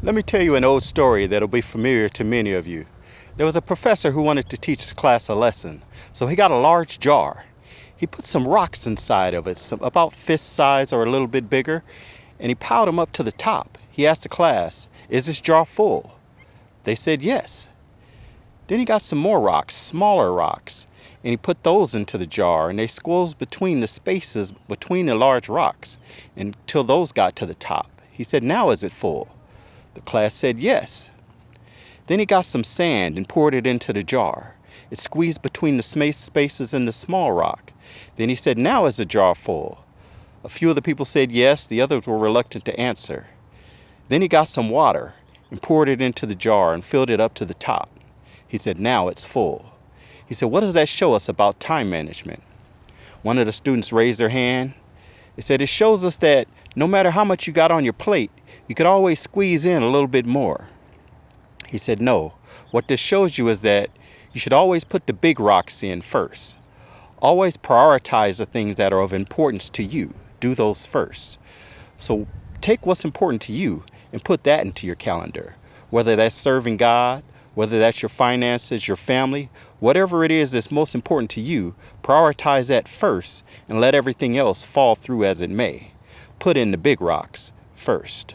Let me tell you an old story that'll be familiar to many of you. There was a professor who wanted to teach his class a lesson, so he got a large jar. He put some rocks inside of it, about fist size or a little bit bigger, and he piled them up to the top. He asked the class, "Is this jar full?" They said yes. Then he got some more rocks, smaller rocks, and he put those into the jar, and they squeezed between the spaces between the large rocks until those got to the top. He said, "Now is it full?" The class said yes. Then he got some sand and poured it into the jar. It squeezed between the spaces in the small rock. Then he said, "Now is the jar full?" A few of the people said yes, the others were reluctant to answer. Then he got some water and poured it into the jar and filled it up to the top. He said, "Now it's full." He said, "What does that show us about time management?" One of the students raised their hand. They said, "It shows us that no matter how much you got on your plate, you could always squeeze in a little bit more." He said, "No, what this shows you is that you should always put the big rocks in first. Always prioritize the things that are of importance to you. Do those first. So take what's important to you and put that into your calendar, whether that's serving God, whether that's your finances, your family, whatever it is that's most important to you, prioritize that first and let everything else fall through as it may. Put in the big rocks first."